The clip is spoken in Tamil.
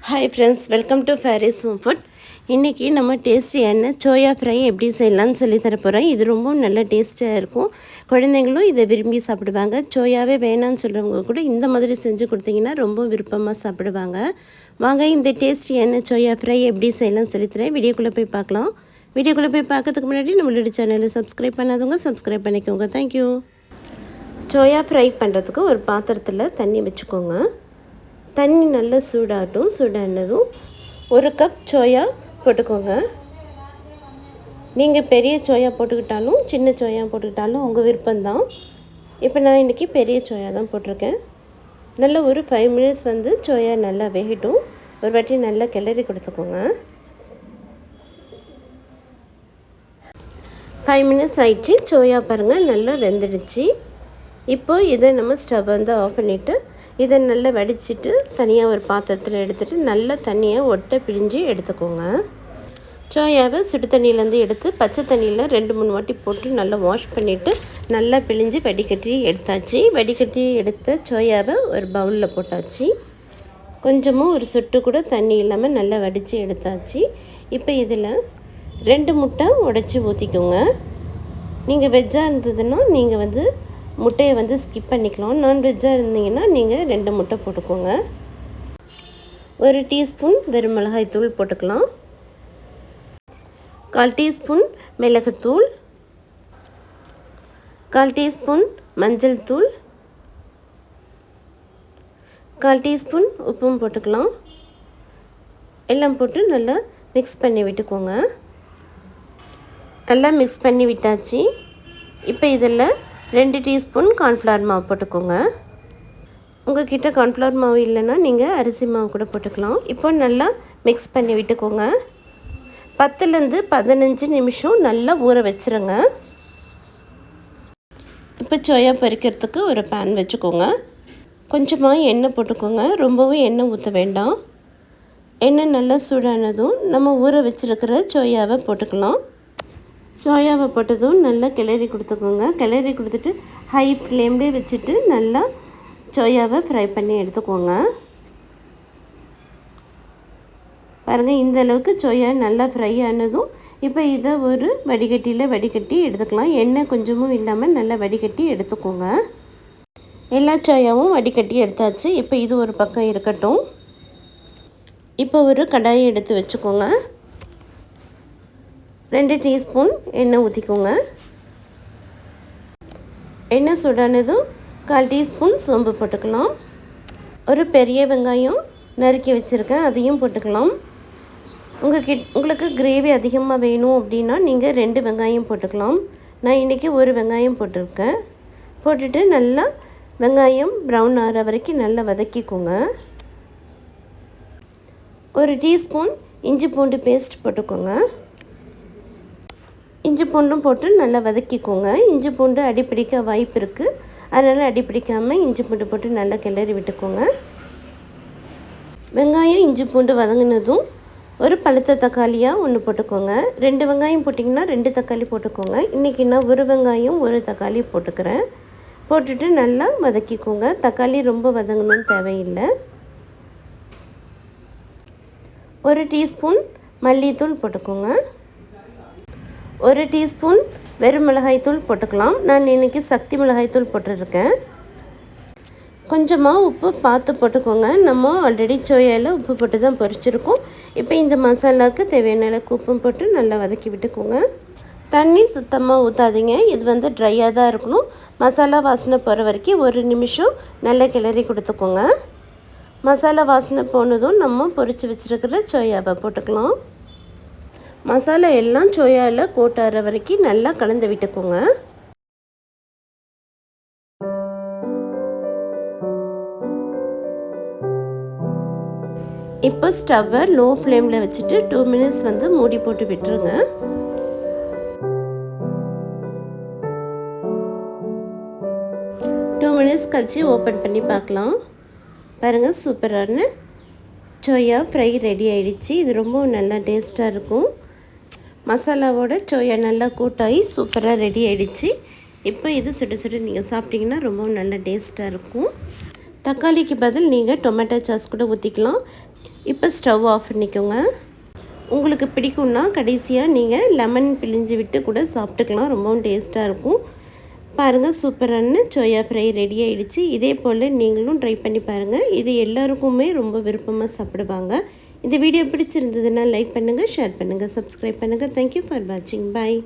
Hi friends, welcome to Faris home food. இன்றைக்கி நம்ம டேஸ்டியான சோயா ஃப்ரை எப்படி செய்யலாம்னு சொல்லி தரப்போகிறேன். இது ரொம்ப நல்ல டேஸ்ட்டாக இருக்கும். குழந்தைங்களும் இதை விரும்பி சாப்பிடுவாங்க. சோயாவே வேணான்னு சொல்கிறவங்க கூட இந்த மாதிரி செஞ்சு கொடுத்தீங்கன்னா ரொம்ப விருப்பமாக சாப்பிடுவாங்க. வாங்க இந்த டேஸ்டியான சோயா ஃப்ரை எப்படி செய்யலாம்னு சொல்லித்தரேன். வீடியோக்குள்ளே போய் பார்க்கலாம். வீடியோக்குள்ளே போய் பார்க்கறதுக்கு முன்னாடி நம்மளோட சேனலை சப்ஸ்கிரைப் பண்ணாதவங்க சப்ஸ்கிரைப் பண்ணிக்கோங்க. தேங்க்யூ. சோயா ஃப்ரை பண்ணுறதுக்கு ஒரு பாத்திரத்தில் தண்ணி வச்சுக்கோங்க. தண்ணி நல்லா சூடாகட்டும். சூடானதும் ஒரு கப் சோயா போட்டுக்கோங்க. நீங்கள் பெரிய சோயா போட்டுக்கிட்டாலும் சின்ன சோயா போட்டுக்கிட்டாலும் உங்கள் விருப்பம்தான். இப்போ நான் இன்றைக்கி பெரிய சோயா தான் போட்டிருக்கேன். நல்லா ஒரு 5 மினிட்ஸ் சோயா நல்லா வேகட்டும். ஒரு வாட்டி நல்லா கிளறி கொடுத்துக்கோங்க. 5 மினிட்ஸ் ஆயிடுச்சு. சோயா பாருங்கள் நல்லா வெந்துடுச்சு. இப்போ இதை நம்ம ஸ்டவ் ஆஃப் பண்ணிவிட்டு இதை நல்லா வடிச்சிட்டு தனியாக ஒரு பாத்திரத்தில் எடுத்துகிட்டு நல்லா தண்ணியை ஒட்டை பிழிஞ்சு எடுத்துக்கோங்க. சோயாவை சுடு தண்ணியிலேருந்து எடுத்து பச்சை தண்ணியில் 2-3 வாட்டி போட்டு நல்லா வாஷ் பண்ணிவிட்டு நல்லா பிழிஞ்சு வடிகட்டி எடுத்தாச்சு. வடிகட்டி எடுத்த சோயாவை ஒரு பவுலில் போட்டாச்சு. கொஞ்சமும் ஒரு சொட்டு கூட தண்ணி இல்லாமல் நல்லா வடித்து எடுத்தாச்சு. இப்போ இதில் 2 முட்டை உடைச்சி ஊற்றிக்கோங்க. நீங்கள் வெஜ்ஜாக இருந்ததுன்னா நீங்கள் முட்டையை ஸ்கிப் பண்ணிக்கலாம். நான்வெஜ்ஜாக இருந்தீங்கன்னா நீங்கள் 2 முட்டை போட்டுக்கோங்க. 1 டீஸ்பூன் வெறும் மிளகாய் தூள் போட்டுக்கலாம். 1/4 டீஸ்பூன் மிளகுத்தூள், 1/4 டீஸ்பூன் மஞ்சள் தூள், 1/4 டீஸ்பூன் உப்பும் போட்டுக்கலாம். எல்லாம் போட்டு நல்லா மிக்ஸ் பண்ணி விட்டுக்கோங்க. நல்லா மிக்ஸ் பண்ணி விட்டாச்சு. இப்போ இதில் 2 டீஸ்பூன் கார்ன்ஃப்ளவர் மாவு போட்டுக்கோங்க. உங்கள் கிட்டே கார்ன்ஃப்ளவர் மாவு இல்லைன்னா நீங்கள் அரிசி மாவு கூட போட்டுக்கலாம். இப்போ நல்லா மிக்ஸ் பண்ணி விட்டுக்கோங்க. 10லேருந்து 15 நிமிஷம் நல்லா ஊற வச்சுருங்க. இப்போ சோயா பொரிக்கிறதுக்கு ஒரு பேன் வச்சுக்கோங்க. கொஞ்சமாக எண்ணெய் போட்டுக்கோங்க. ரொம்பவும் எண்ணெய் ஊற்ற வேண்டாம். எண்ணெய் நல்லா சூடானதும் நம்ம ஊற வச்சுருக்கிற சோயாவை போட்டுக்கலாம். சோயாவை போட்டதும் நல்லா கிளறி கொடுத்துக்கோங்க. கிளறி கொடுத்துட்டு ஹை ஃப்ளேம்லேயே வச்சுட்டு நல்லா சோயாவை ஃப்ரை பண்ணி எடுத்துக்கோங்க. பாருங்கள், இந்த அளவுக்கு சோயா நல்லா ஃப்ரை ஆனதும் இப்போ இதை ஒரு வடிகட்டியில் வடிகட்டி எடுத்துக்கலாம். எண்ணெய் கொஞ்சமும் இல்லாமல் நல்லா வடிகட்டி எடுத்துக்கோங்க. எல்லா சோயாவும் வடிகட்டி எடுத்தாச்சு. இப்போ இது ஒரு பக்கம் இருக்கட்டும். இப்போ ஒரு கடாயை எடுத்து வச்சுக்கோங்க. 2 டீஸ்பூன் எண்ணெய் ஊற்றிக்கோங்க. எண்ணெய் சூடானதும் 1/4 டீஸ்பூன் சோம்பு போட்டுக்கலாம். ஒரு பெரிய வெங்காயம் நறுக்கி வச்சுருக்கேன், அதையும் போட்டுக்கலாம். உங்களுக்கு கிரேவி அதிகமாக வேணும் அப்படின்னா நீங்கள் 2 வெங்காயம் போட்டுக்கலாம். நான் இன்றைக்கி ஒரு வெங்காயம் போட்டிருக்கேன். போட்டுட்டு நல்லா வெங்காயம் ப்ரௌன் ஆகிற வரைக்கும் நல்லா வதக்கிக்கோங்க. 1 டீஸ்பூன் இஞ்சி பூண்டு பேஸ்ட் போட்டுக்கோங்க. இஞ்சி பூண்டும் போட்டு நல்லா வதக்கிக்கோங்க. இஞ்சி பூண்டு அடிப்பிடிக்க வாய்ப்பு இருக்குது. அதனால் அடிப்பிடிக்காமல் இஞ்சி பூண்டு போட்டு நல்லா கிளறி விட்டுக்கோங்க. வெங்காயம் இஞ்சி பூண்டு வதங்கினதும் ஒரு பழுத்த தக்காளியாக 1 போட்டுக்கோங்க. 2 வெங்காயம் போட்டிங்கன்னா 2 தக்காளி போட்டுக்கோங்க. இன்றைக்கி நான் ஒரு வெங்காயம் ஒரு தக்காளி போட்டுக்கிறேன். போட்டுட்டு நல்லா வதக்கிக்கோங்க. தக்காளி ரொம்ப வதங்கணும்னு தேவையில்லை. 1 டீஸ்பூன் மல்லித்தூள் போட்டுக்கோங்க. 1 டீஸ்பூன் வெறும் மிளகாய் தூள் போட்டுக்கலாம். நான் இன்றைக்கி சக்தி மிளகாய் தூள் போட்டுருக்கேன். கொஞ்சமாக உப்பு பார்த்து போட்டுக்கோங்க. நம்ம ஆல்ரெடி சோயாவில் உப்பு போட்டு தான் பொரிச்சிருக்கோம். இப்போ இந்த மசாலாவுக்கு தேவையான அளவுக்கு உப்பும் போட்டு நல்லா வதக்கி விட்டுக்கோங்க. தண்ணி சுத்தமாக ஊற்றாதீங்க. இது ட்ரையாக தான் இருக்கணும். மசாலா வாசனை போகிற வரைக்கும் 1 நிமிஷம் நல்லா கிளறி கொடுத்துக்கோங்க. மசாலா வாசனை போனதும் நம்ம பொரித்து வச்சுருக்கிற சோயாவை போட்டுக்கலாம். மசாலா எல்லாம் சோயாவில் கோட்டாற வரைக்கும் நல்லா கலந்து விட்டுக்கோங்க. இப்போ ஸ்டவ்வை லோ ஃப்ளேமில் வச்சுட்டு 2 மினிட்ஸ் மூடி போட்டு விட்டுருங்க. டூ மினிட்ஸ் கழிச்சு ஓப்பன் பண்ணி பார்க்கலாம். பாருங்கள், சூப்பரான சோயா ஃப்ரை ரெடி ஆகிடுச்சு. இது ரொம்ப நல்லா டேஸ்ட்டாக இருக்கும். மசாலாவோட சோயா நல்லா கூட்டாகி சூப்பராக ரெடி ஆகிடுச்சு. இப்போ இது சுட சுட நீங்கள் சாப்பிட்டிங்கன்னா ரொம்ப நல்ல டேஸ்ட்டாக இருக்கும். தக்காளிக்கு பதில் நீங்கள் டொமேட்டோ சாஸ் கூட ஊற்றிக்கலாம். இப்போ ஸ்டவ் ஆஃப் பண்ணிக்கோங்க. உங்களுக்கு பிடிக்கும்னா கடைசியாக நீங்கள் லெமன் பிழிஞ்சு விட்டு கூட சாப்பிட்டுக்கலாம். ரொம்பவும் டேஸ்ட்டாக இருக்கும். பாருங்கள், சூப்பரான சோயா ஃப்ரை ரெடி ஆகிடுச்சு. இதே போல் நீங்களும் ட்ரை பண்ணி பாருங்கள். இது எல்லாருக்குமே ரொம்ப விருப்பமாக சாப்பிடுவாங்க. இந்த வீடியோ பிடிச்சிருந்ததுன்னா லைக் பண்ணுங்கள், ஷேர் பண்ணுங்கள், சப்ஸ்கிரைப் பண்ணுங்கள். தேங்க்யூ ஃபார் வாட்சிங். பாய்.